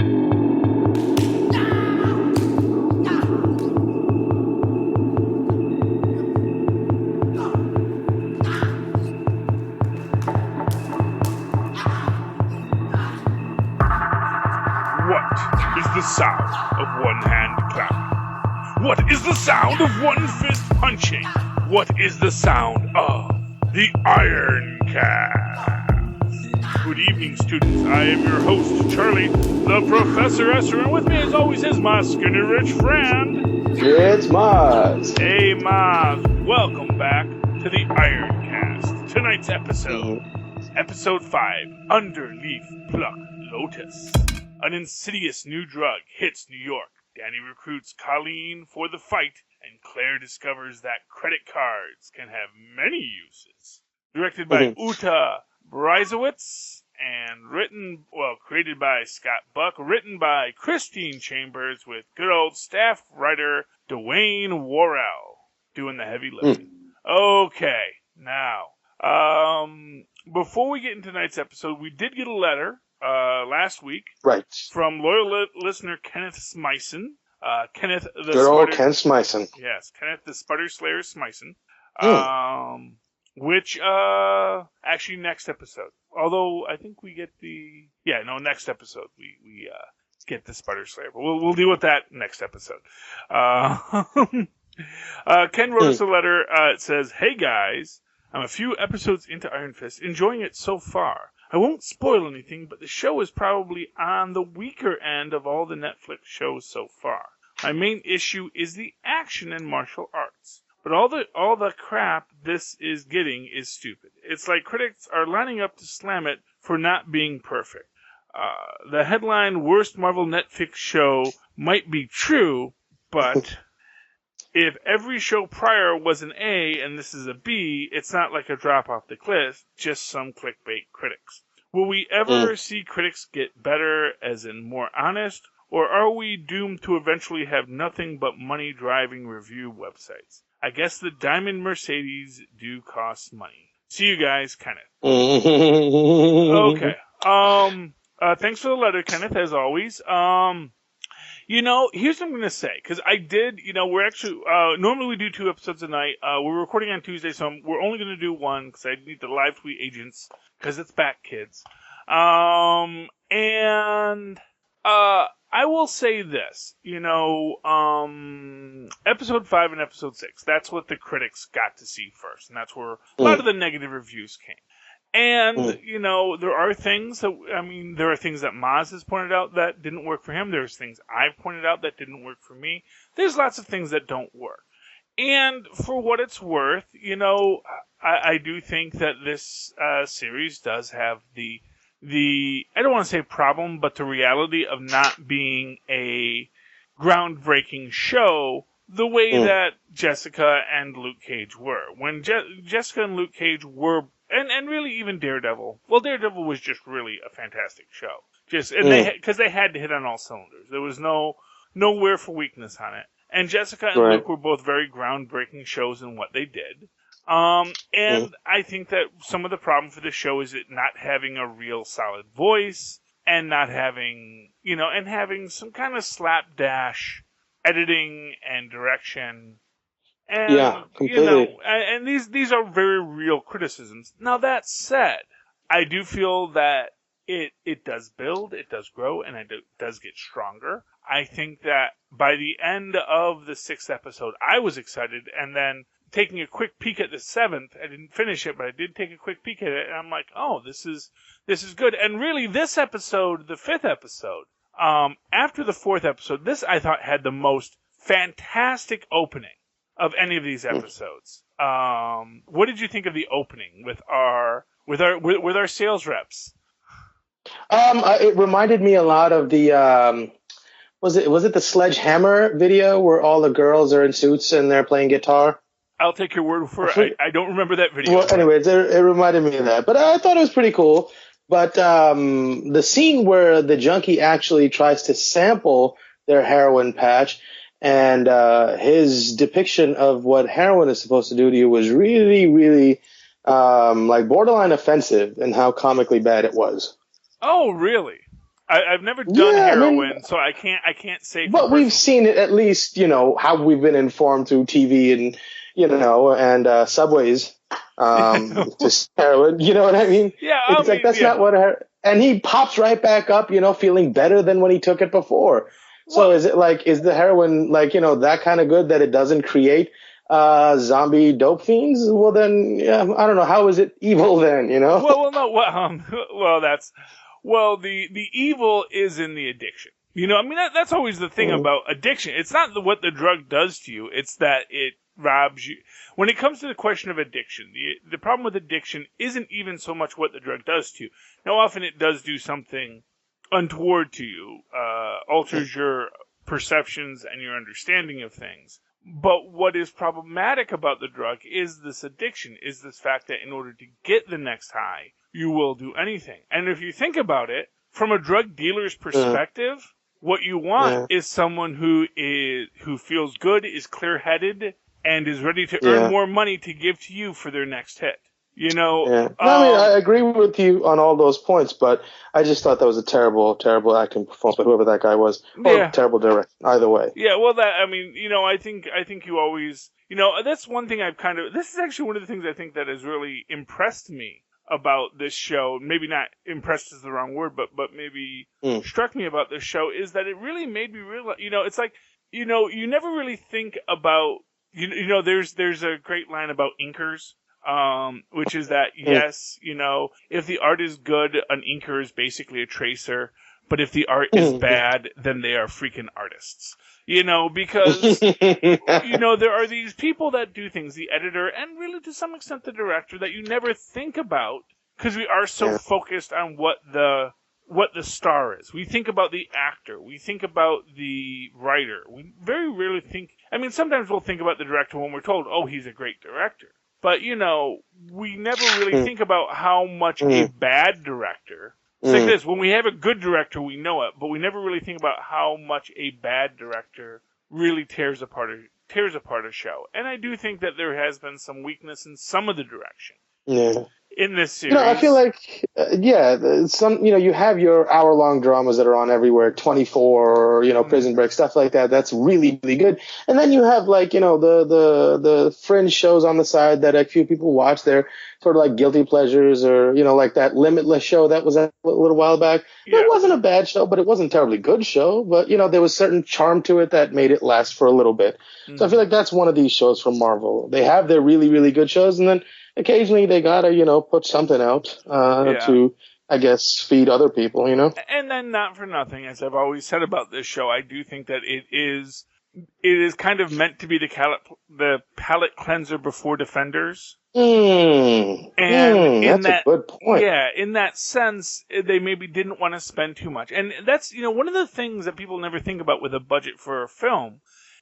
What is the sound of one hand clapping? What is the sound of one fist punching? What is the sound of the IronCast? Good evening, students. I am your host, Charlie, the Professor Esser, and with me, as always, is my skinny rich friend. It's Mozz. Hey, Mozz. Welcome back to the IronCast. Tonight's episode, Episode 5, Underneath Pluck Lotus. An insidious new drug hits New York. Danny recruits Colleen for the fight, and Claire discovers that credit cards can have many uses. Directed by Uta Bryzowitz and created by Scott Buck, written by Christine Chambers with good old staff writer Dwayne Worrell doing the heavy lifting. Okay, now, before we get into tonight's episode, we did get a letter last week, right, from loyal listener Kenneth Smyson. Kenneth the good old Ken Smyson. Yes, Kenneth the Sputter Slayer Smyson. Which actually next episode. Although I think we get next episode we get the Sputter Slayer, but we'll deal with that next episode. Ken wrote us a letter. It says, "Hey guys, I'm a few episodes into Iron Fist, enjoying it so far. I won't spoil anything, but the show is probably on the weaker end of all the Netflix shows so far. My main issue is the action and martial arts. But all the crap this is getting is stupid. It's like critics are lining up to slam it for not being perfect. The headline worst Marvel Netflix show might be true, but if every show prior was an A and this is a B, it's not like a drop off the cliff, just some clickbait critics. Will we ever see critics get better, as in more honest, or are we doomed to eventually have nothing but money-driving review websites? I guess the Diamond Mercedes do cost money. See you guys, Kenneth." Okay. Thanks for the letter, Kenneth, as always. Here's what I'm going to say, because I did, we're actually, normally we do 2 episodes a night. We're recording on Tuesday, so we're only going to do 1, because I need the live tweet agents, because it's back, kids. I will say this, episode 5 and episode 6, that's what the critics got to see first, and that's where a lot of the negative reviews came. And, there are things that Mozz has pointed out that didn't work for him. There's things I've pointed out that didn't work for me. There's lots of things that don't work. And for what it's worth, I do think that this series does have the I don't want to say problem, but the reality of not being a groundbreaking show the way that Jessica and Luke Cage were. When Jessica and Luke Cage were, and really even Daredevil. Well, Daredevil was just really a fantastic show. Because they had to hit on all cylinders. There was nowhere for weakness on it. And Jessica and Luke were both very groundbreaking shows in what they did. I think that some of the problem for the show is it not having a real solid voice and not having, and having some kind of slapdash editing and direction. And, completely. And these are very real criticisms. Now, that said, I do feel that it does build, it does grow, and it does get stronger. I think that by the end of the 6th episode, I was excited, and then taking a quick peek at the 7th, I didn't finish it, but I did take a quick peek at it, and I'm like, oh, this is good. And really, this episode, the 5th episode, after the 4th episode, this I thought had the most fantastic opening of any of these episodes. What did you think of the opening with our sales reps? It reminded me a lot of the was it the Sledgehammer video where all the girls are in suits and they're playing guitar? I'll take your word for it. I don't remember that video. Well, anyways, it reminded me of that. But I thought it was pretty cool. But the scene where the junkie actually tries to sample their heroin patch and his depiction of what heroin is supposed to do to you was really, really borderline offensive and how comically bad it was. Oh, really? I've never done Yeah, I heroin, mean, so I can't say from but we've personal. seen it at least, how we've been informed through TV and, and subways to heroin. You know what I mean? Yeah, I It's like mean, that's yeah. not what and he pops right back up, feeling better than when he took it before. So Well, is the heroin like, that kind of good that it doesn't create zombie dope fiends? Well then, yeah, I don't know. How is it evil then, no. The evil is in the addiction. I mean, that's always the thing Mm, about addiction. It's not what the drug does to you; it's that it robs you. When it comes to the question of addiction, the problem with addiction isn't even so much what the drug does to you. Now, often it does do something untoward to you, mm, alters your perceptions and your understanding of things. But what is problematic about the drug is this addiction, is this fact that in order to get the next high, you will do anything. And if you think about it, from a drug dealer's mm, perspective, what you want yeah, is someone who feels good, is clear-headed, and is ready to earn yeah. more money to give to you for their next hit. You know, Yeah. No, I mean, I agree with you on all those points, but I just thought that was a terrible, terrible acting performance by whoever that guy was, or yeah. terrible direction, either way. Yeah, well, I think you always, that's one thing this is actually one of the things I think that has really impressed me about this show. Maybe not impressed is the wrong word, but maybe Mm, struck me about this show is that it really made me realize, it's like, you never really think about, there's a great line about inkers. Which is that mm. yes, if the art is good, an inker is basically a tracer. But if the art is bad, then they are freaking artists. Because, there are these people that do things, the editor, and really to some extent the director, that you never think about because we are so Yeah. focused on what the star is. We think about the actor. We think about the writer. We very rarely think, I mean, sometimes we'll think about the director when we're told, oh, he's a great director. But, we never really Mm, think about how much a mm, bad director. It's like mm. this: when we have a good director, we know it, but we never really think about how much a bad director really tears apart a show. And I do think that there has been some weakness in some of the direction Yeah. in this I feel series. like, you have your hour-long dramas that are on everywhere, 24 or, Mm. Prison Break, stuff like that. That's really, really good. And then you have like, the fringe shows on the side that a few people watch. They're sort of like guilty pleasures or, like that Limitless show that was a little while back. It Yeah. wasn't a bad show, but it wasn't a terribly good show. But, there was certain charm to it that made it last for a little bit. So I feel Hmm. like that's one of these shows from Marvel. They have their really, really good shows, and then occasionally they gotta, put something out Yeah. to, I guess, feed other people. And then, not for nothing, as I've always said about this show, I do think that it is kind of meant to be the palate cleanser before Defenders. And in That's a that, good point. yeah, in that sense, they maybe didn't want to spend too much. And that's, one of the things that people never think about with a budget for a film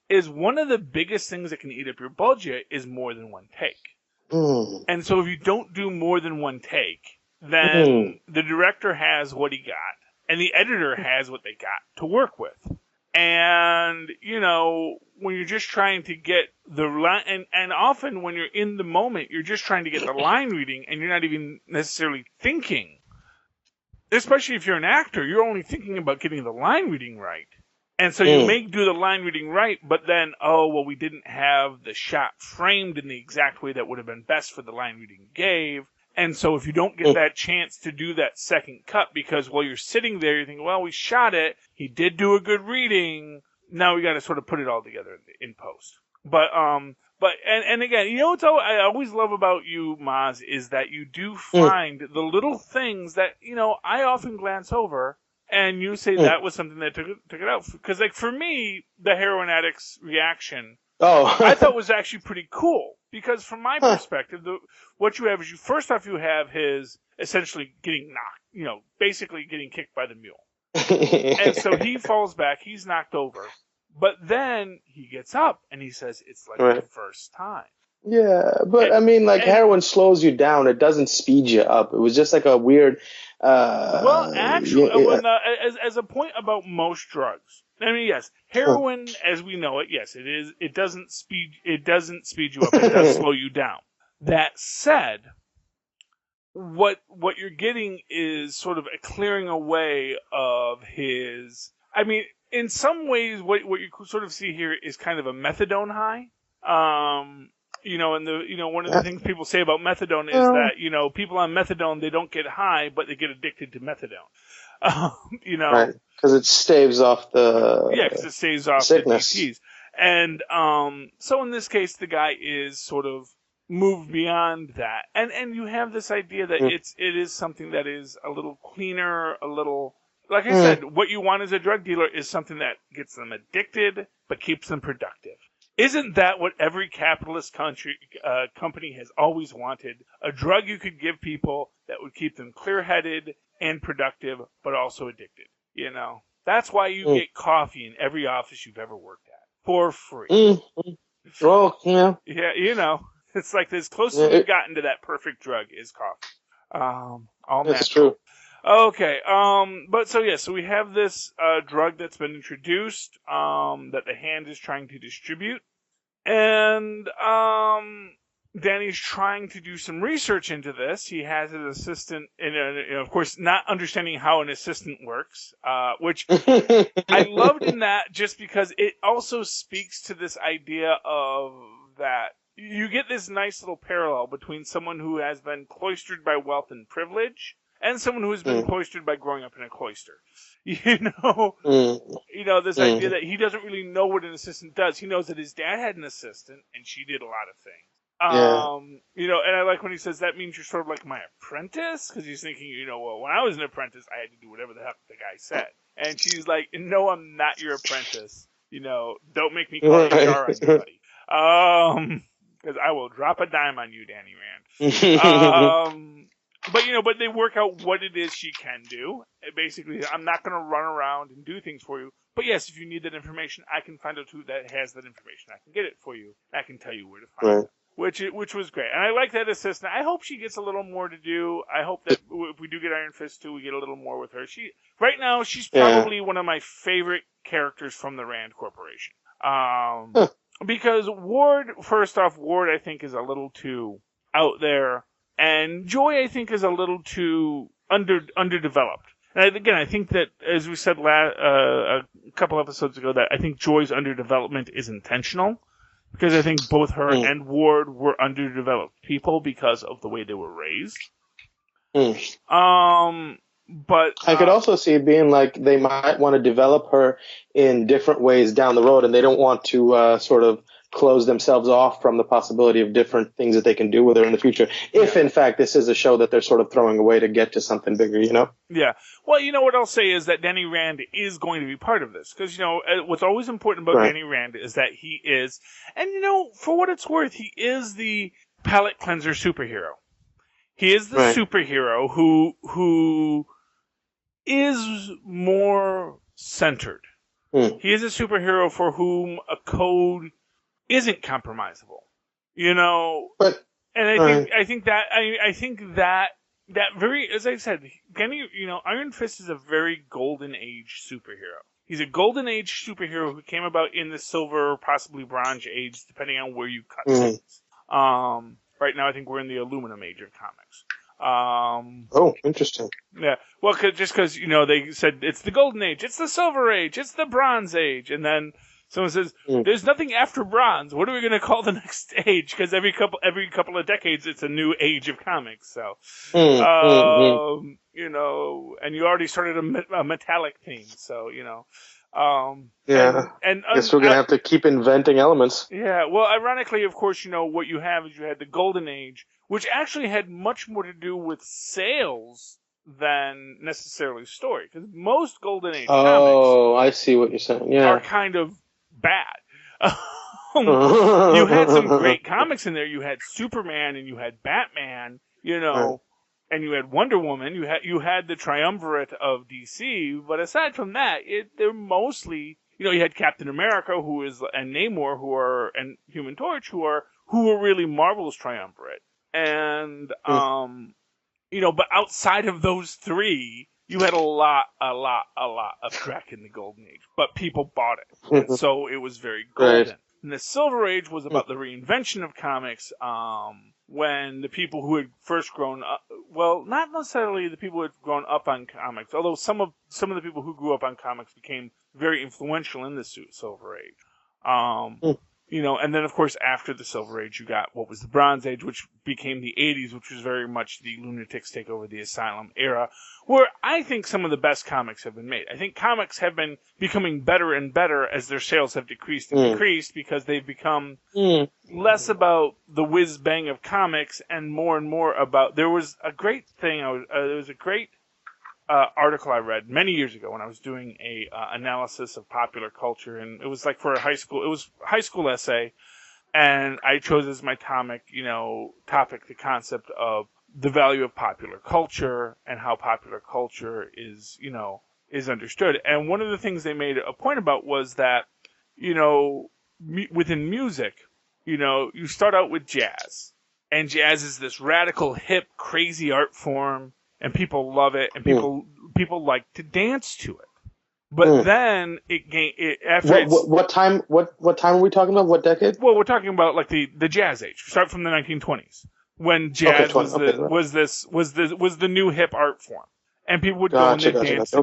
is one of the biggest things that can eat up your budget is more than one take. Mm, And so if you don't do more than one take, mm, then the director has what he got and the editor has what they got to work with. And, when you're just trying to get the line, and often when you're in the moment, you're just trying to get the line reading and you're not even necessarily thinking, especially if you're an actor, you're only thinking about getting the line reading right. And so you mm, may do the line reading right, but then, oh, well, we didn't have the shot framed in the exact way that would have been best for the line reading gave. And so if you don't get mm. that chance to do that second cut because while you're sitting there, you think, well, we shot it. He did do a good reading. Now we got to sort of put it all together in post. And again, what I always love about you, Mozz, is that you do Mm, find the little things that, I often glance over and you say mm. that was something that took it out. Because, like, for me, the heroin addict's reaction, I thought Oh, was actually pretty cool. Because from my huh. perspective, what you have is first off, you have his essentially getting knocked, basically getting kicked by the mule. And so he falls back, he's knocked over. But then he gets up and he says, it's like the Right. first time. Yeah, And, but I mean, like and heroin slows you down. It doesn't speed you up. It was just like a weird, well, actually, yeah, as a point about most drugs, I mean, yes, heroin, as we know it, yes, it is. It doesn't speed. It doesn't speed you up. It does slow you down. That said, what you're getting is sort of a clearing away of his. I mean, in some ways, what you sort of see here is kind of a methadone high. And one of the things people say about methadone is that people on methadone, they don't get high, but they get addicted to methadone. Right, because it staves off because it staves off sickness. the DTs. And so in this case, the guy is sort of moved beyond that, and you have this idea that it is something that is a little cleaner, a little, like I said, what you want as a drug dealer is something that gets them addicted but keeps them productive. Isn't that what every capitalist company has always wanted? A drug you could give people that would keep them clear-headed and productive, but also addicted. That's why you get coffee in every office you've ever worked at for free. Well, yeah. Yeah, it's like as close as we've gotten to that perfect drug is coffee. All natural. That's true. Okay, so we have this drug that's been introduced that the Hand is trying to distribute, and Danny's trying to do some research into this. He has his assistant, of course, not understanding how an assistant works, which I loved in that just because it also speaks to this idea of that you get this nice little parallel between someone who has been cloistered by wealth and privilege and someone who has been cloistered by growing up in a cloister. This idea that he doesn't really know what an assistant does. He knows that his dad had an assistant, and she did a lot of things. And I like when he says, that means you're sort of like my apprentice, because he's thinking, well, when I was an apprentice, I had to do whatever the heck the guy said. And she's like, no, I'm not your apprentice. Don't make me call HR on you, buddy. Because I will drop a dime on you, Danny Rand. But they work out what it is she can do. Basically, I'm not going to run around and do things for you. But yes, if you need that information, I can find out who that has that information. I can get it for you. I can tell you where to find it. Which was great. And I like that assistant. I hope she gets a little more to do. I hope that if we do get Iron Fist 2, we get a little more with her. Right now, she's probably one of my favorite characters from the Rand Corporation. Because Ward, I think, is a little too out there. And Joy, I think, is a little too underdeveloped. And again, I think that, as we said a couple episodes ago, that I think Joy's underdevelopment is intentional. Because I think both her and Ward were underdeveloped people because of the way they were raised. But I could also see it being like they might want to develop her in different ways down the road, and they don't want to sort of close themselves off from the possibility of different things that they can do with her in the future. If, in fact, this is a show that they're sort of throwing away to get to something bigger, Yeah. Well, what I'll say is that Danny Rand is going to be part of this. Because, what's always important about Danny Rand is that he is, and, for what it's worth, he is the palate cleanser superhero. He is the superhero who is more centered. He is a superhero for whom a code isn't compromisable, But, and I think that very, as I said, Iron Fist is a very golden age superhero. He's a golden age superhero who came about in the silver, possibly bronze age, depending on where you cut things. Right now, I think we're in the aluminum age of comics. Interesting. Yeah, well, just because they said it's the golden age, it's the silver age, it's the bronze age, and then someone says, there's nothing after bronze. What are we going to call the next age? Because every couple of decades, it's a new age of comics. So, and you already started a metallic theme. So, And guess we're going to have to keep inventing elements. Yeah. Well, ironically, of course, what you have is you had the Golden Age, which actually had much more to do with sales than necessarily story. Because most Golden Age comics, I see what you're saying. Yeah, are kind of bad. You had some great comics in there. You had Superman and you had Batman, and you had Wonder Woman. You had the triumvirate of DC. But aside from that, they're mostly, you had Captain America, and Namor, and Human Torch, who were really Marvel's triumvirate. And but outside of those three, you had a lot of Trek in the Golden Age, but people bought it, and so it was very golden. And the Silver Age was about the reinvention of comics, when the people who had first grown up, well, not necessarily the people who had grown up on comics, although some of the people who grew up on comics became very influential in the Silver Age. And then of course after the Silver Age you got what was the Bronze Age, which became the 80s, which was very much the lunatics take over the asylum era, where I think some of the best comics have been made. I think comics have been becoming better and better as their sales have decreased and decreased, because they've become less about the whiz bang of comics and more about, there was a great thing, there was a great article I read many years ago when I was doing a analysis of popular culture, and it was like for a high school essay, and I chose as my topic the concept of the value of popular culture and how popular culture is understood. And one of the things they made a point about was that within music, you start out with jazz, and jazz is this radical, hip, crazy art form. And people love it, and people like to dance to it. But then what time are we talking about? What decade? Well, we're talking about like the Jazz Age. We start from the 1920s, when jazz was the new hip art form, and people would go and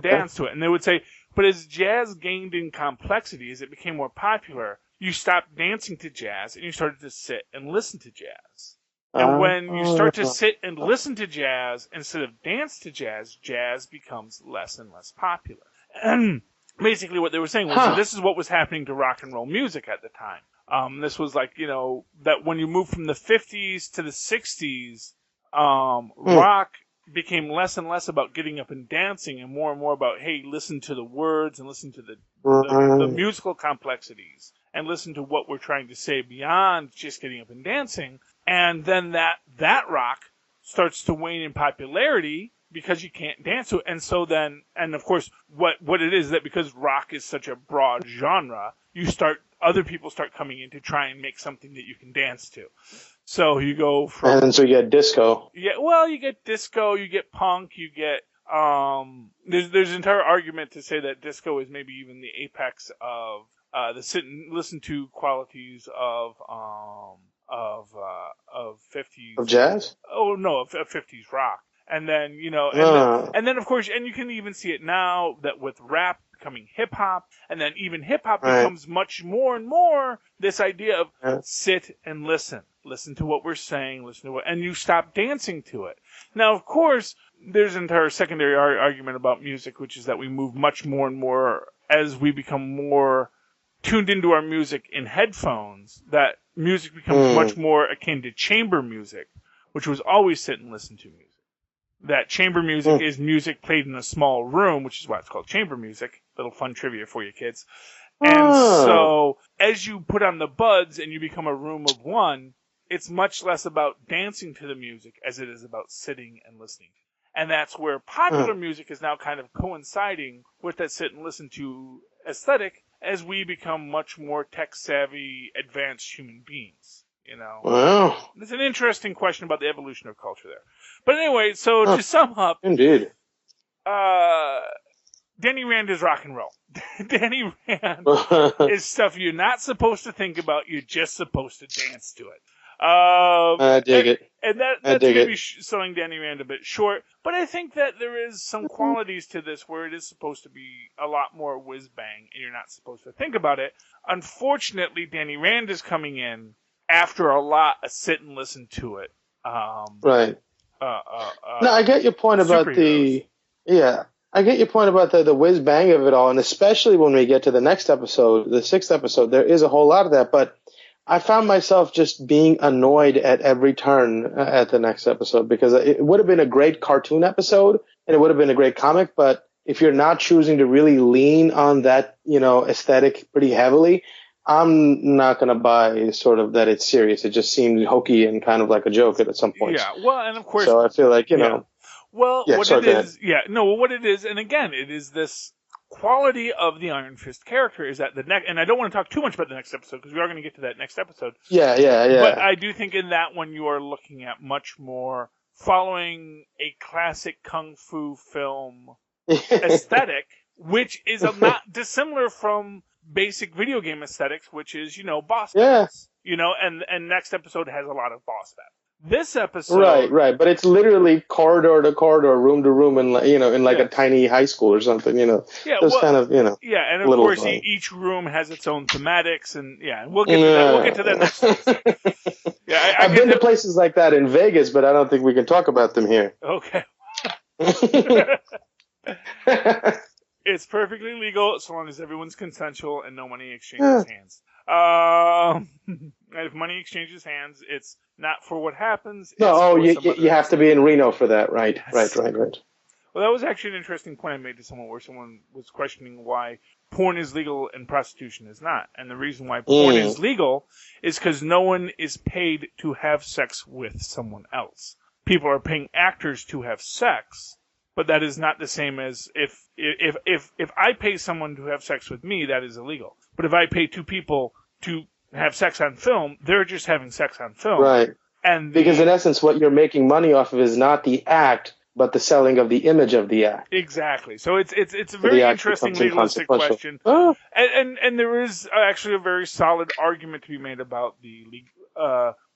dance to it, and they would say, but as jazz gained in complexity, as it became more popular, you stopped dancing to jazz and you started to sit and listen to jazz. And when you start to sit and listen to jazz instead of dance to jazz, jazz becomes less and less popular. And basically what they were saying was that this is what was happening to rock and roll music at the time. This was like, that when you move from the 50s to the 60s, rock became less and less about getting up and dancing and more about, hey, listen to the words and listen to the musical complexities and listen to what we're trying to say beyond just getting up and dancing. And then that rock starts to wane in popularity because you can't dance to it. And so then, and of course, what it is that because rock is such a broad genre, other people start coming in to try and make something that you can dance to. So you go from... And so you get disco. Yeah, well, you get disco, you get punk, you get... There's an entire argument to say that disco is maybe even the apex of the sit and listen to qualities of 50s... Of jazz? Oh, no, of 50s rock. And then, and then, of course, and you can even see it now that with rap becoming hip-hop, and then even hip-hop becomes much more and more this idea of sit and listen. Listen to what we're saying, and you stop dancing to it. Now, of course, there's an entire secondary argument about music, which is that we move much more and more as we become more tuned into our music in headphones, that music becomes much more akin to chamber music, which was always sit and listen to music. That chamber music is music played in a small room, which is why it's called chamber music. Little fun trivia for you kids. And so, as you put on the buds and you become a room of one, it's much less about dancing to the music as it is about sitting and listening. And that's where popular music is now kind of coinciding with that sit and listen to aesthetic as we become much more tech-savvy, advanced human beings. Wow. There's an interesting question about the evolution of culture there. But anyway, so to sum up... Indeed. Danny Rand is rock and roll. Danny Rand is stuff you're not supposed to think about, you're just supposed to dance to it. I dig it. And that's maybe selling Danny Rand a bit short, but I think that there is some qualities to this where it is supposed to be a lot more whiz-bang, and you're not supposed to think about it. Unfortunately, Danny Rand is coming in after a lot of sit and listen to it. Right. No, I get your point about the whiz-bang of it all, and especially when we get to the next episode, the 6th episode, there is a whole lot of that, but I found myself just being annoyed at every turn at the next episode, because it would have been a great cartoon episode and it would have been a great comic, but if you're not choosing to really lean on that, aesthetic pretty heavily, I'm not going to buy sort of that it's serious. It just seemed hokey and kind of like a joke at some point. Yeah, well, and of course... So I feel like, know... Well, what it is, and again, it is this quality of the Iron Fist character is that and I don't want to talk too much about the next episode because we are going to get to that next episode. Yeah. But I do think in that one you are looking at much more following a classic kung fu film aesthetic, which is not dissimilar from basic video game aesthetics, which is, boss Yeah. battles. And next episode has a lot of boss battles. This episode, Right, but it's literally corridor to corridor, room to room, in like a tiny high school or something. Yeah, Those kind of Yeah, and of little course fun. each room has its own thematics, and we'll get to that. We'll get to that next episode. Yeah, I've been to places like that in Vegas, but I don't think we can talk about them here. Okay. It's perfectly legal so long as everyone's consensual and no money exchanges hands. And if money exchanges hands, it's not for what happens. No, you have to be in Reno for that, right? Yes. Right. Well, that was actually an interesting point I made to someone where someone was questioning why porn is legal and prostitution is not. And the reason why porn is legal is because no one is paid to have sex with someone else. People are paying actors to have sex, but that is not the same as if I pay someone to have sex with me, that is illegal. But if I pay two people to have sex on film, they're just having sex on film. Right. Because in essence, what you're making money off of is not the act, but the selling of the image of the act. Exactly. So it's a very interesting legalistic question. Oh. And there is actually a very solid argument to be made about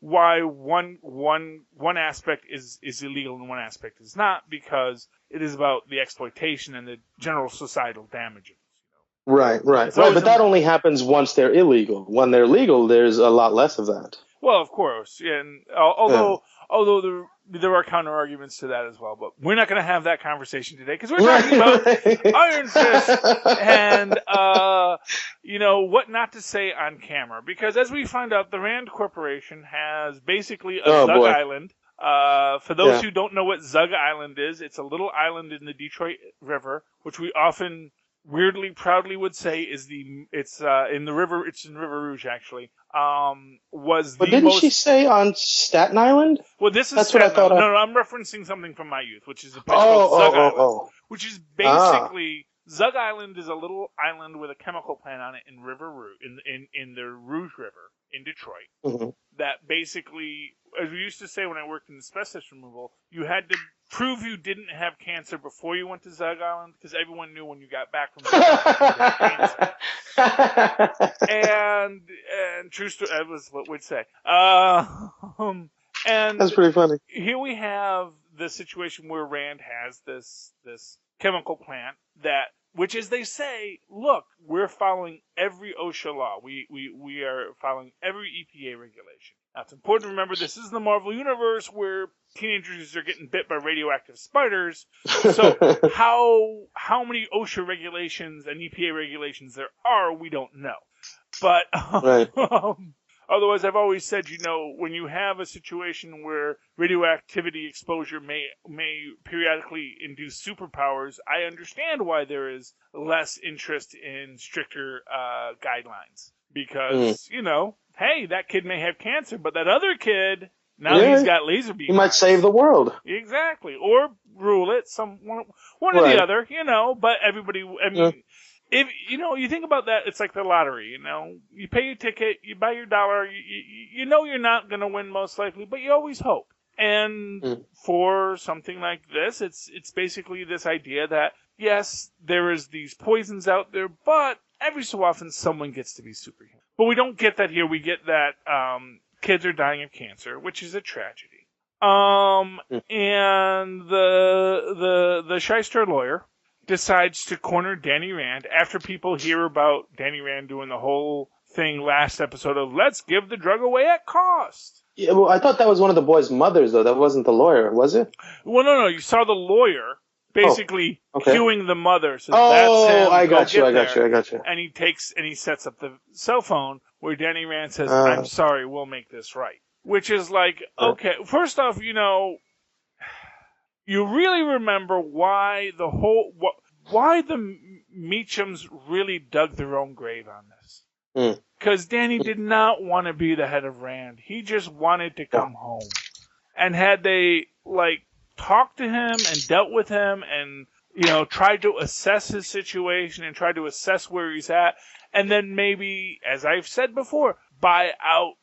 why one aspect is illegal and one aspect is not, because it is about the exploitation and the general societal damages. Right. But that only happens once they're illegal. When they're legal, there's a lot less of that. Well, of course, and although there are counter arguments to that as well, but we're not going to have that conversation today because we're talking about Iron Fist and what not to say on camera. Because as we find out, the Rand Corporation has basically a Zug Island. For those who don't know what Zug Island is, it's a little island in the Detroit River, which we often weirdly proudly would say is in River Rouge actually. Didn't she say on Staten Island? Well, this is That's what I thought. No, I'm referencing something from my youth, which is a place called Zug Island, which is basically Zug Island is a little island with a chemical plant on it in River Rouge, in the Rouge River in Detroit. Mm-hmm. That basically, as we used to say when I worked in asbestos removal, you had to prove you didn't have cancer before you went to Zug Island, because everyone knew when you got back from Zug Island you had cancer. And true story, that was what we'd say. And that's pretty funny. Here we have the situation where Rand has this chemical plant which is, they say, look, we're following every OSHA law. We are following every EPA regulation. Now, it's important to remember this is the Marvel Universe where teenagers are getting bit by radioactive spiders. So how many OSHA regulations and EPA regulations there are, we don't know. But right. Otherwise, I've always said, when you have a situation where radioactivity exposure may periodically induce superpowers, I understand why there is less interest in stricter guidelines. Because, hey, that kid may have cancer, but that other kid, he's got laser beam. He might save the world. Exactly. Or rule it, one or the other, but everybody, if you think about that, it's like the lottery. You pay your ticket, you buy your dollar. You're not going to win most likely, but you always hope. And for something like this, it's basically this idea that yes, there is these poisons out there, but every so often someone gets to be superhuman. But we don't get that here. We get that kids are dying of cancer, which is a tragedy. And the shyster lawyer decides to corner Danny Rand after people hear about Danny Rand doing the whole thing last episode of let's give the drug away at cost. Yeah, well, I thought that was one of the boys' mothers, though. That wasn't the lawyer, was it? Well, no. You saw the lawyer basically cueing the mother. So that's him. I got you. And he sets up the cell phone where Danny Rand says, I'm sorry, we'll make this right. Which is like, okay, first off, you really remember why the Meachams really dug their own grave on this. Because Danny did not want to be the head of Rand. He just wanted to come home. And had they, talked to him and dealt with him and, tried to assess his situation and tried to assess where he's at, and then maybe, as I've said before, buy out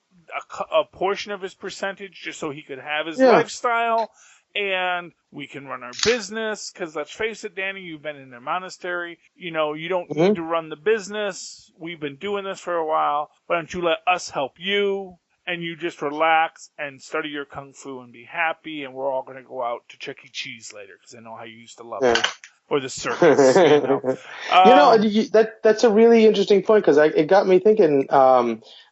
a portion of his percentage just so he could have his lifestyle, and we can run our business, because let's face it, Danny, you've been in the monastery. You know, you don't need to run the business. We've been doing this for a while. Why don't you let us help you? And you just relax and study your kung fu and be happy, and we're all going to go out to Chuck E. Cheese later, because I know how you used to love that. Or the circus, that's a really interesting point, because it got me thinking,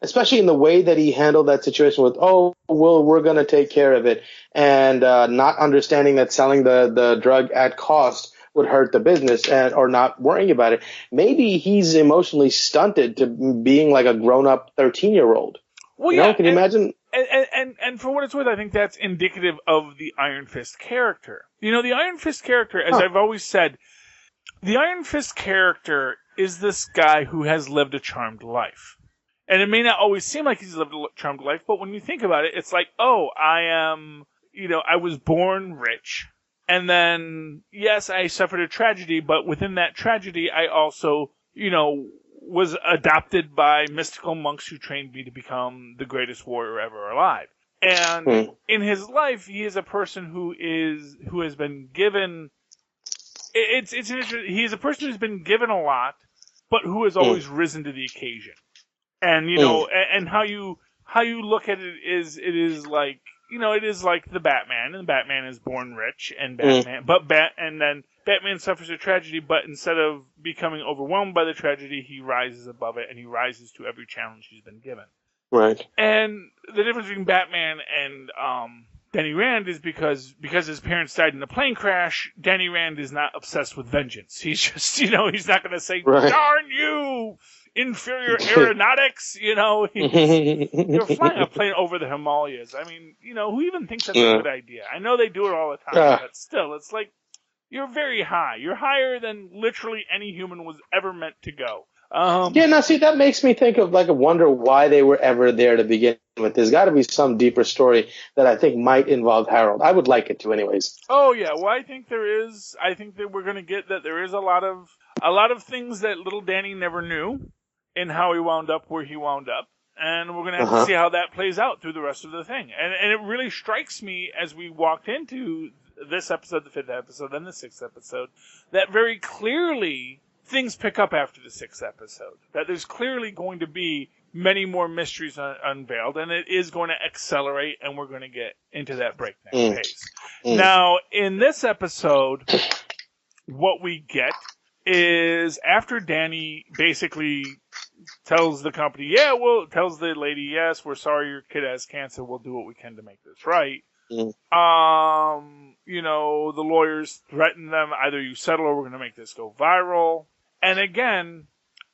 especially in the way that he handled that situation with, we're going to take care of it, and not understanding that selling the drug at cost would hurt the business, or not worrying about it. Maybe he's emotionally stunted to being like a grown-up 13-year-old. Well, can you imagine? And for what it's worth, I think that's indicative of the Iron Fist character. You know, the Iron Fist character, as I've always said, the Iron Fist character is this guy who has lived a charmed life. And it may not always seem like he's lived a charmed life, but when you think about it, it's like, I was born rich. And then, yes, I suffered a tragedy, but within that tragedy, I also, was adopted by mystical monks who trained me to become the greatest warrior ever alive. And in his life, he is a person who has been given. It's interesting. He's a person who's been given a lot, but who has always risen to the occasion. And and how you look at it is like, it is like the Batman, and Batman is born rich, and then Batman suffers a tragedy, but instead of becoming overwhelmed by the tragedy, he rises above it, and he rises to every challenge he's been given. Right. And the difference between Batman and Danny Rand is because his parents died in a plane crash, Danny Rand is not obsessed with vengeance. He's just, he's not going to say, darn you, inferior aeronautics, you're flying a plane over the Himalayas. I mean, who even thinks that's a good idea? I know they do it all the time, but still, it's like, you're very high. You're higher than literally any human was ever meant to go. That makes me think of, I wonder why they were ever there to begin with. There's got to be some deeper story that I think might involve Harold. I would like it to, anyways. Oh yeah, well I think there is. I think that we're going to get that there is a lot of things that little Danny never knew in how he wound up where he wound up, and we're going to have to see how that plays out through the rest of the thing. And it really strikes me as we walked into this episode, the 5th episode, then the 6th episode, that very clearly things pick up after the 6th episode. That there's clearly going to be many more mysteries unveiled, and it is going to accelerate, and we're going to get into that breakneck pace. Now, in this episode, what we get is after Danny basically tells the company, tells the lady, yes, we're sorry your kid has cancer, we'll do what we can to make this right. The lawyers threaten them, either you settle or we're going to make this go viral. And again,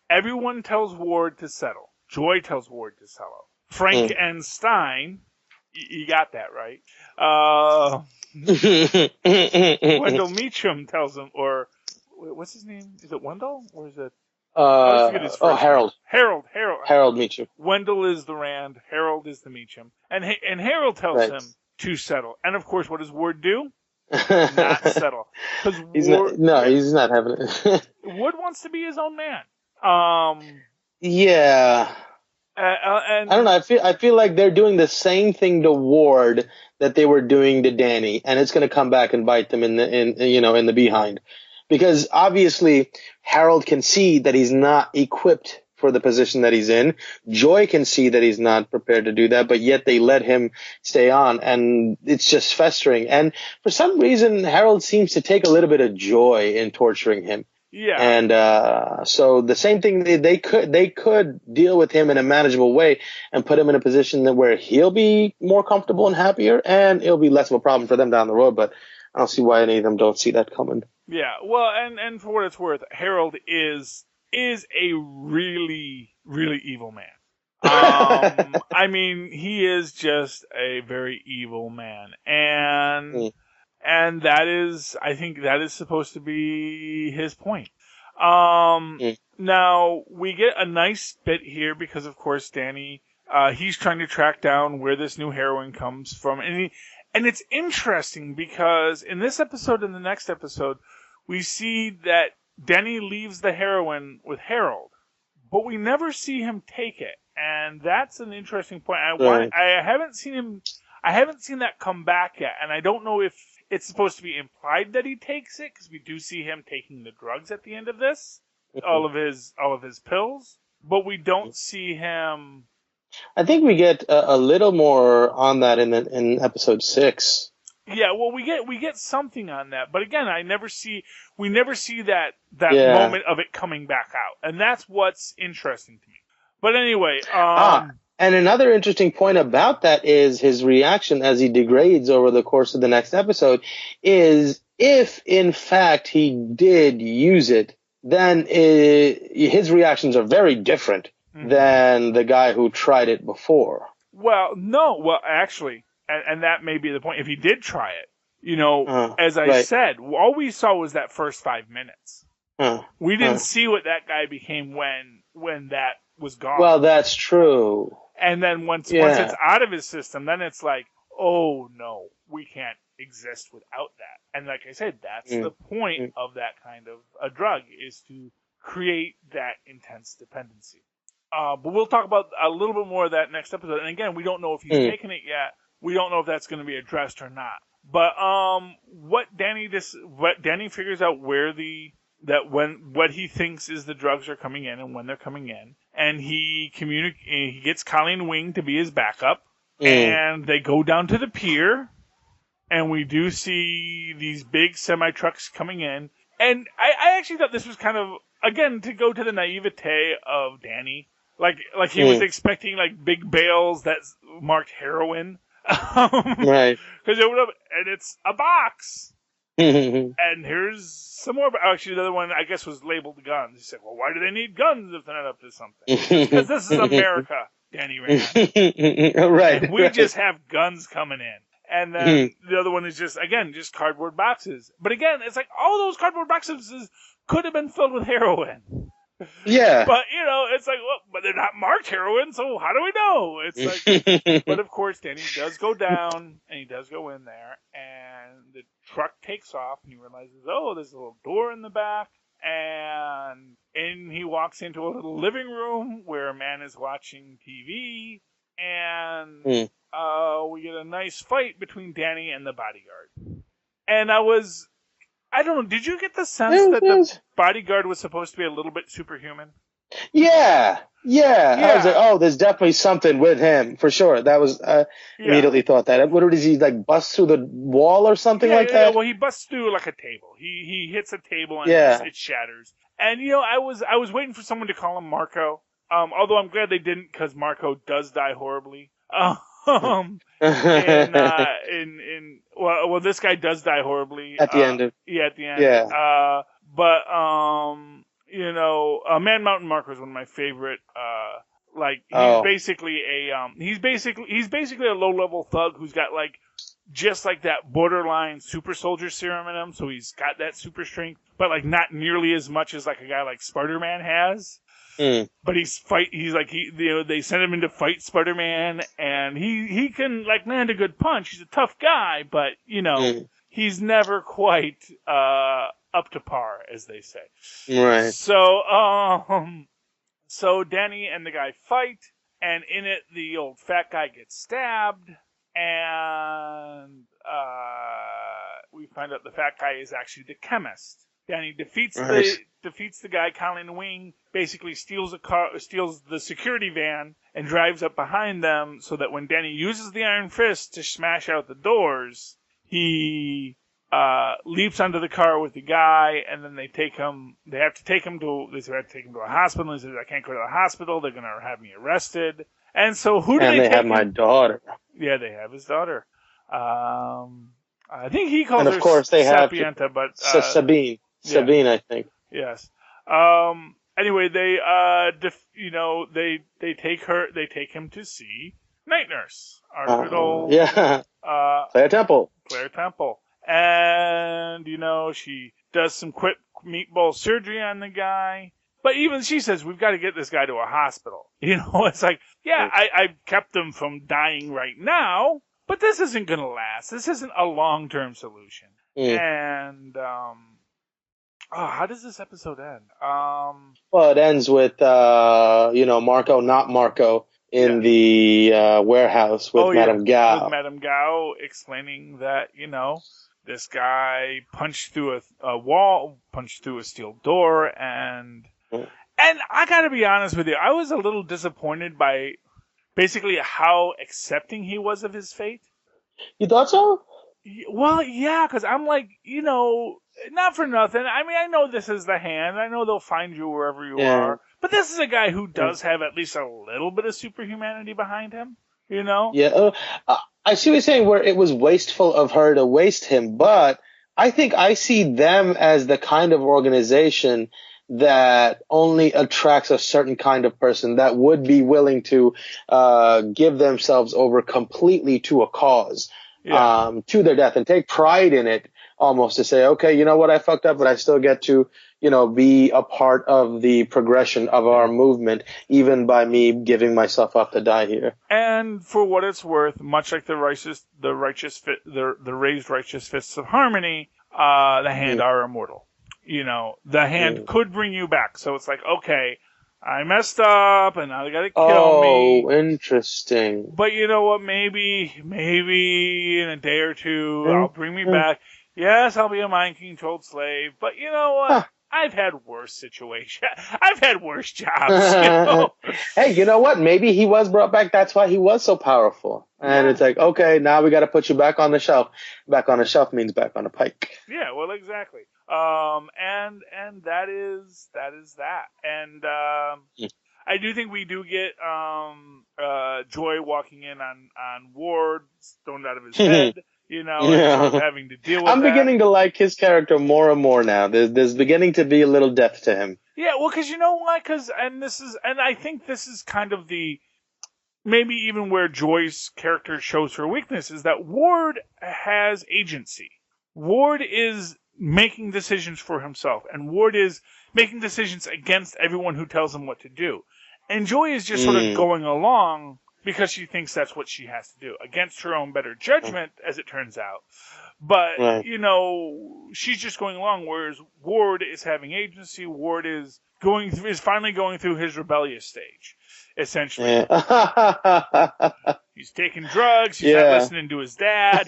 everyone tells Ward to settle. Joy tells Ward to settle. Frank and Stein, you got that right. Wendell Meacham tells him, or what's his name? Is it Wendell or is it? Harold. Harold Meacham. Wendell is the Rand. Harold is the Meacham. And Harold tells him to settle. And of course, what does Ward do? Not settle. He's not having it. Ward wants to be his own man. And I don't know. I feel like they're doing the same thing to Ward that they were doing to Danny, and it's going to come back and bite them in the behind, because obviously Harold can see that he's not equipped for the position that he's in. Joy can see that he's not prepared to do that, but yet they let him stay on, and it's just festering. And for some reason, Harold seems to take a little bit of joy in torturing him. Yeah. And so the same thing, they could deal with him in a manageable way and put him in a position where he'll be more comfortable and happier, and it'll be less of a problem for them down the road. But I don't see why any of them don't see that coming. Yeah. Well, and for what it's worth, Harold is a really, really evil man. I mean, he is just a very evil man. And that is, I think that is supposed to be his point. Now, we get a nice bit here because, of course, Danny, he's trying to track down where this new heroine comes from. And it's interesting because in this episode and the next episode, we see that Danny leaves the heroin with Harold, but we never see him take it. And that's an interesting point. I haven't seen that come back yet, and I don't know if it's supposed to be implied that he takes it, because we do see him taking the drugs at the end of this, all of his pills, but we don't see him. I think we get a little more on that in episode 6. Yeah, well, we get something on that, but again, we never see that moment of it coming back out, and that's what's interesting to me. But anyway, and another interesting point about that is his reaction as he degrades over the course of the next episode is if in fact he did use it, then his reactions are very different than the guy who tried it before. Well, no, actually. And that may be the point. If he did try it, as I said, all we saw was that first 5 minutes. We didn't see what that guy became when that was gone. Well, that's true. And then once it's out of his system, then it's like, oh no, we can't exist without that. And like I said, that's the point of that kind of a drug, is to create that intense dependency. But we'll talk about a little bit more of that next episode. And again, we don't know if he's taken it yet. We don't know if that's going to be addressed or not. But what Danny figures out what he thinks is the drugs are coming in and when they're coming in, and he gets Colleen Wing to be his backup, and they go down to the pier, and we do see these big semi trucks coming in, and I actually thought this was kind of, again, to go to the naivete of Danny, like he was expecting like big bales that marked heroin. Right. Because it opened up, and it's a box. And here's some more. Actually, the other one, I guess, was labeled guns. He said, well, why do they need guns if they're not up to something? Because this is America, Danny ran. Right. And we just have guns coming in. And then the other one is just cardboard boxes. But again, it's like all those cardboard boxes could have been filled with heroin. Yeah. But, it's like, well, but they're not marked heroin, so how do we know? It's like, but of course, Danny does go down, and he does go in there, and the truck takes off, and he realizes, oh, there's a little door in the back, and he walks into a little living room where a man is watching TV, and we get a nice fight between Danny and the bodyguard. And I don't know, did you get the sense that the bodyguard was supposed to be a little bit superhuman? Yeah. I was like, oh, there's definitely something with him, for sure. That was, immediately thought that. What does he, like, bust through the wall or something like that? Yeah, well, he busts through, like, a table. He hits a table and it shatters. And, I was waiting for someone to call him Marco. Although I'm glad they didn't, because Marco does die horribly. Well, this guy does die horribly at the end. At the end. Yeah. Man Mountain Marco is one of my favorite. Basically he's basically a low-level thug who's got just like that borderline super soldier serum in him. So he's got that super strength, but like not nearly as much as like a guy like Spider-Man has. But they send him in to fight Spider-Man, and he can land a good punch. He's a tough guy, but he's never quite up to par, as they say. Right. So Danny and the guy fight, and in it the old fat guy gets stabbed, and we find out the fat guy is actually the chemist. Danny defeats the guy. Colleen Wing basically steals the security van and drives up behind them, so that when Danny uses the Iron Fist to smash out the doors, he leaps onto the car with the guy, and then they have to take him to a hospital. He says, I can't go to the hospital. They're going to have me arrested. And so who do they take? And they have my daughter. Yeah, they have his daughter. I think he calls her, and of course they Sapienta, have but Sabine. Sabine, I think. Yes. Anyway, they take him to see Night Nurse, our good old Claire Temple. And she does some quick meatball surgery on the guy. But even she says, we've got to get this guy to a hospital. It's like, I kept him from dying right now, but this isn't going to last. This isn't a long-term solution. And how does this episode end? Well, it ends with Marco, not Marco, in the warehouse with Madame Gao. With Madame Gao explaining that this guy punched through a wall, punched through a steel door, and I gotta be honest with you, I was a little disappointed by basically how accepting he was of his fate. You thought so? Well, yeah, because I'm like, not for nothing. I mean, I know this is the hand. I know they'll find you wherever you are. But this is a guy who does have at least a little bit of superhumanity behind him, Yeah. I see what you're saying, where it was wasteful of her to waste him, but I think I see them as the kind of organization that only attracts a certain kind of person that would be willing to give themselves over completely to a cause. To their death, and take pride in it, almost to say, okay, you know what, I fucked up, but I still get to, be a part of the progression of our movement, even by me giving myself up to die here. And for what it's worth, much like the raised righteous fists of harmony, the hand are immortal. The hand could bring you back. So it's like, okay, I messed up, and now they gotta kill me. Oh, interesting. But you know what? Maybe in a day or two, I'll bring me back. Yes, I'll be a mind-controlled slave. But you know what? I've had worse situations. I've had worse jobs. Hey, you know what? Maybe he was brought back. That's why he was so powerful. And it's like, okay, now we got to put you back on the shelf. Back on the shelf means back on the pike. Yeah, well, exactly. And that is that. And I do think we do get Joy walking in on Ward, stoned out of his head. And sort of having to deal with I'm beginning to like his character more and more now. There's beginning to be a little depth to him. Yeah, well, because you know why? And I think this is kind of maybe even where Joy's character shows her weakness, is that Ward has agency. Ward is making decisions for himself, and Ward is making decisions against everyone who tells him what to do. And Joy is just sort of going along because she thinks that's what she has to do, against her own better judgment, as it turns out. But, she's just going along, whereas Ward is having agency. Ward is finally going through his rebellious stage, essentially. Yeah. He's taking drugs. He's not listening to his dad.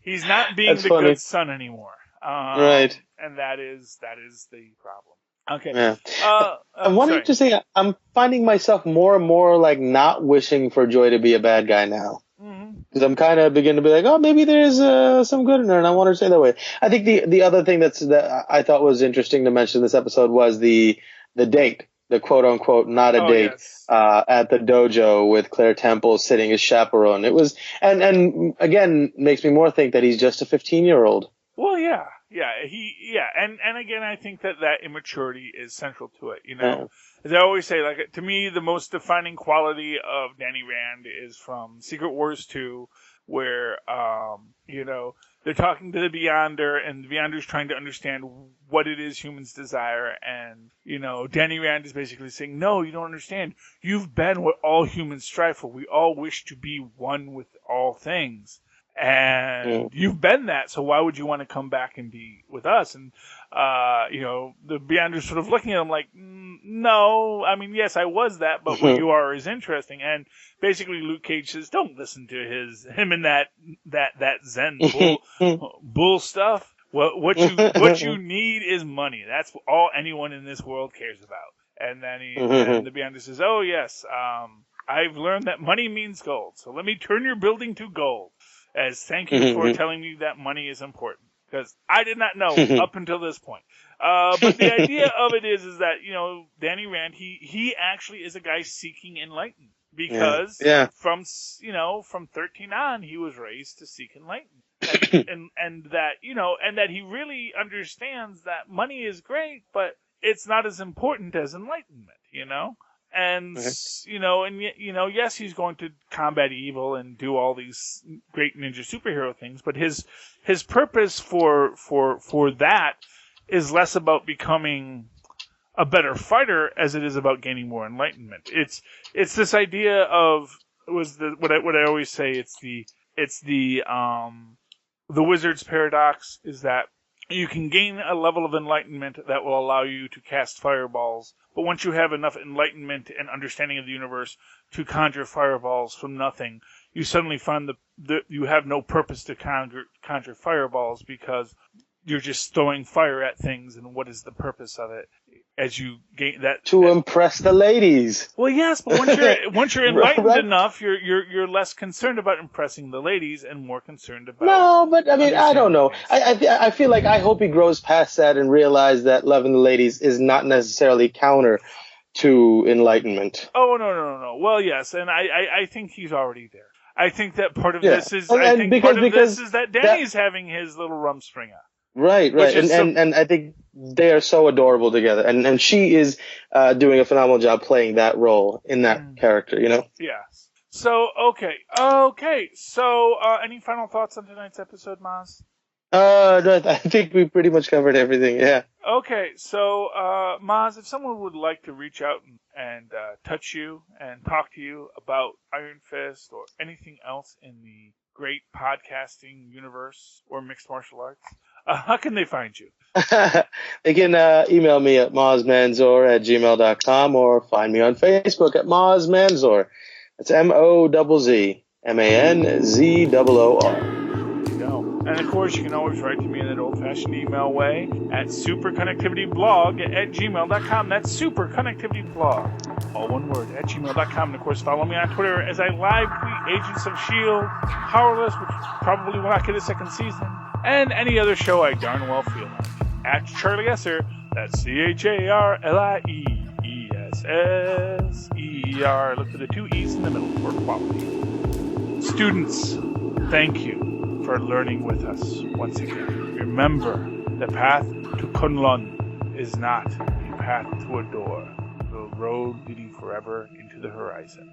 He's not being That's the funny. Good son anymore. Right. And that is the problem. Okay. Yeah. I wanted to say, I'm finding myself more and more like not wishing for Joy to be a bad guy now. Because I'm kind of beginning to be like, oh, maybe there's some good in her, and I want her to stay that way. I think the other thing that I thought was interesting to mention in this episode was the date, the quote unquote not a date, at the dojo with Claire Temple sitting as chaperone. It was, and again, makes me more think that he's just a 15-year-old. Well, yeah, and again, I think that immaturity is central to it. As I always say, like, to me, the most defining quality of Danny Rand is from Secret Wars 2, where they're talking to the Beyonder, and the Beyonder's trying to understand what it is humans desire, and Danny Rand is basically saying, no, you don't understand. You've been what all humans strive for. We all wish to be one with all things. And you've been that, so why would you want to come back and be with us? And, the Beyonder's sort of looking at him like, no, I mean, yes, I was that, but what you are is interesting. And basically Luke Cage says, don't listen to him and that Zen bull stuff. What you need is money. That's all anyone in this world cares about. And then and the Beyonder says, oh yes, I've learned that money means gold. So let me turn your building to gold. As thank you for telling me that money is important, because I did not know up until this point. But the idea of it is that Danny Rand, he actually is a guy seeking enlightenment, because from 13 on he was raised to seek enlightenment, and that he really understands that money is great, but it's not as important as enlightenment, And, yes, he's going to combat evil and do all these great ninja superhero things, but his purpose for that is less about becoming a better fighter as it is about gaining more enlightenment. It's this idea of, what I always say, it's the wizard's paradox, is that you can gain a level of enlightenment that will allow you to cast fireballs, but once you have enough enlightenment and understanding of the universe to conjure fireballs from nothing, you suddenly find that you have no purpose to conjure fireballs because you're just throwing fire at things, and what is the purpose of it? As you gain that to impress the ladies. Well, yes, but once you're enlightened Right. enough, you're less concerned about impressing the ladies and more concerned about. No, but I mean, I don't know. things. I feel like I hope he grows past that and realizes that loving the ladies is not necessarily counter to enlightenment. Oh no. Well, yes, and I think he's already there. I think that part of Yeah. this is And I think because- part of because this is that Danny's having his little rumspringa. Right. Which is And I think they are so adorable together. And she is doing a phenomenal job playing that role in that character, you know? Yes. So, okay. So, any final thoughts on tonight's episode, Mozz? No, I think we pretty much covered everything, yeah. Okay, so, Mozz, if someone would like to reach out and touch you and talk to you about Iron Fist or anything else in the great podcasting universe or mixed martial arts, how can they find you? They can email me at mozzmanzor@gmail.com or find me on Facebook at Mozz Manzor. That's MOZZMANZOOR. And of course, you can always write to me in that old-fashioned email way at superconnectivityblog@gmail.com. That's superconnectivityblog, all one word, @gmail.com. And of course, follow me on Twitter as I live tweet Agents of S.H.I.E.L.D., Powerless, which probably will not get a second season, and any other show I darn well feel like. At Charlie Esser, that's CharlieEsser. Look for the two E's in the middle for quality. Students, thank you for learning with us once again. Remember, the path to Kunlun is not a path to a door, the road leading forever into the horizon.